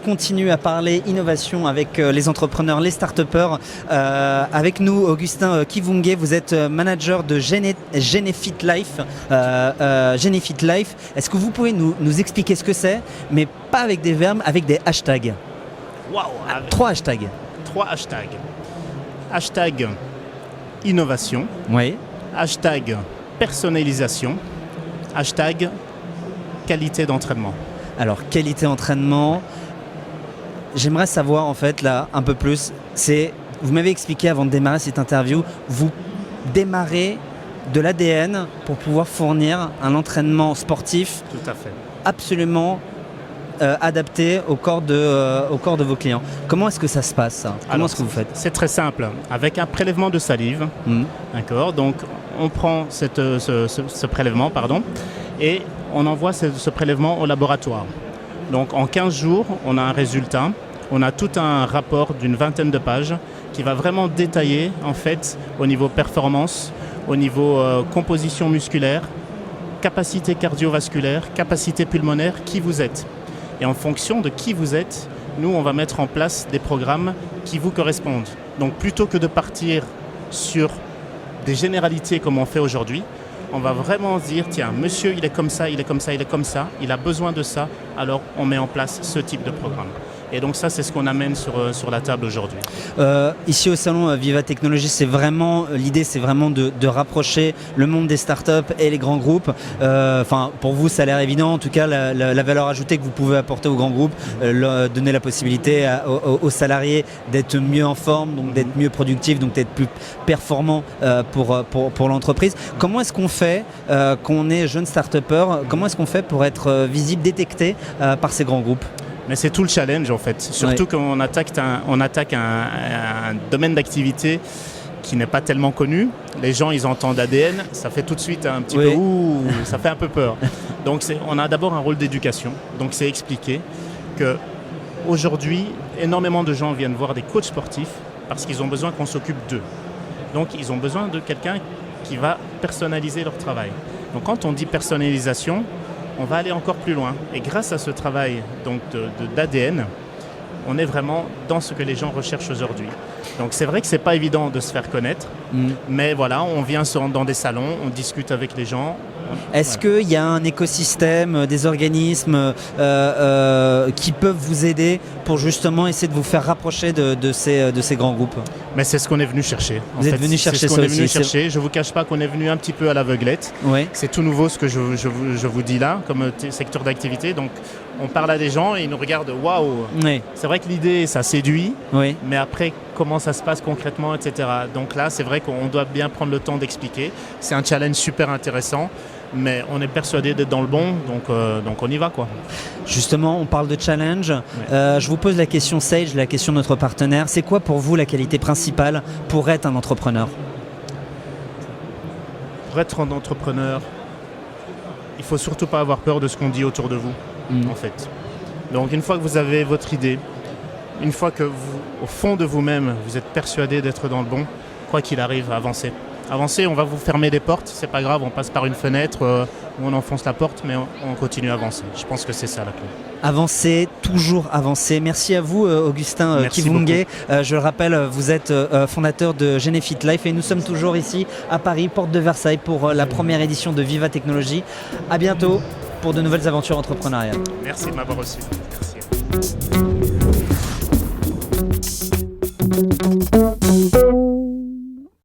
continue à parler innovation avec les entrepreneurs, les start-upers. Avec nous, Augustin Kivunge, vous êtes manager de Genefit Life. Genefit Life, est-ce que vous pouvez nous expliquer ce que c'est, mais pas avec des verbes, avec des hashtags? Waouh! 3 hashtags. 3 hashtags. Hashtag innovation. Oui. Hashtag personnalisation. Hashtag qualité d'entraînement. Alors, qualité d'entraînement, j'aimerais savoir en fait là un peu plus. Vous m'avez expliqué avant de démarrer cette interview, vous démarrez de l'ADN pour pouvoir fournir un entraînement sportif Tout à fait. absolument adapté au corps de vos clients. Comment est-ce que ça se passe, ça? Comment est-ce que vous faites? C'est très simple. Avec un prélèvement de salive, d'accord. Donc on prend ce prélèvement, et on envoie ce prélèvement au laboratoire. Donc en 15 jours, on a un résultat. On a tout un rapport d'une 20aine de pages qui va vraiment détailler en fait au niveau performance, au niveau composition musculaire, capacité cardiovasculaire, capacité pulmonaire, qui vous êtes. Et en fonction de qui vous êtes, nous on va mettre en place des programmes qui vous correspondent. Donc plutôt que de partir sur des généralités comme on fait aujourd'hui, on va vraiment se dire, tiens, monsieur il est comme ça, il est comme ça, il est comme ça, il a besoin de ça, alors on met en place ce type de programme. Et donc ça, c'est ce qu'on amène sur la table aujourd'hui. Ici au salon Viva Technologies, l'idée c'est vraiment de rapprocher le monde des startups et les grands groupes. Pour vous, ça a l'air évident. En tout cas, la valeur ajoutée que vous pouvez apporter aux grands groupes, donner la possibilité aux salariés d'être mieux en forme, donc d'être mieux productifs, donc d'être plus performants pour l'entreprise. Comment est-ce qu'on fait, quand on est jeune start-upper, comment est-ce qu'on fait pour être visible, détecté par ces grands groupes? Mais c'est tout le challenge en fait, surtout quand on attaque un domaine d'activité qui n'est pas tellement connu. Les gens, ils entendent ADN, ça fait tout de suite un petit peu ouh, ça fait un peu peur. Donc on a d'abord un rôle d'éducation, donc c'est expliquer qu'aujourd'hui, énormément de gens viennent voir des coachs sportifs parce qu'ils ont besoin qu'on s'occupe d'eux. Donc ils ont besoin de quelqu'un qui va personnaliser leur travail. Donc quand on dit personnalisation, on va aller encore plus loin. Et grâce à ce travail d'ADN, on est vraiment dans ce que les gens recherchent aujourd'hui. Donc c'est vrai que c'est pas évident de se faire connaître, mais voilà, on vient dans des salons, on discute avec les gens. Est-ce qu'il y a un écosystème, des organismes qui peuvent vous aider pour justement essayer de vous faire rapprocher de ces grands groupes? Mais c'est ce qu'on est venu chercher. Vous êtes venu chercher ça aussi. Je ne vous cache pas qu'on est venu un petit peu à l'aveuglette. Oui. C'est tout nouveau ce que je vous dis là, comme secteur d'activité. Donc on parle à des gens et ils nous regardent, waouh. Oui. C'est vrai que l'idée, ça séduit, oui. Mais après, comment ça se passe concrètement, etc. Donc là, c'est vrai qu'on doit bien prendre le temps d'expliquer. C'est un challenge super intéressant. Mais on est persuadé d'être dans le bon, donc on y va quoi. Justement, on parle de challenge. Je vous pose la question Sage, la question de notre partenaire. C'est quoi pour vous la qualité principale pour être un entrepreneur? Pour être un entrepreneur, il ne faut surtout pas avoir peur de ce qu'on dit autour de vous, en fait. Donc une fois que vous avez votre idée, une fois que au fond de vous-même, vous êtes persuadé d'être dans le bon, quoi qu'il arrive, avancez. Avancez, on va vous fermer des portes, c'est pas grave, on passe par une fenêtre où on enfonce la porte, mais on continue à avancer. Je pense que c'est ça la clé. Avancer, toujours avancer. Merci à vous Augustin Kivunge. Je le rappelle, vous êtes fondateur de Genefit Life et nous sommes toujours ici à Paris, porte de Versailles, pour la première édition de Viva Technologies. À bientôt pour de nouvelles aventures entrepreneuriales. Merci de m'avoir reçu. Merci.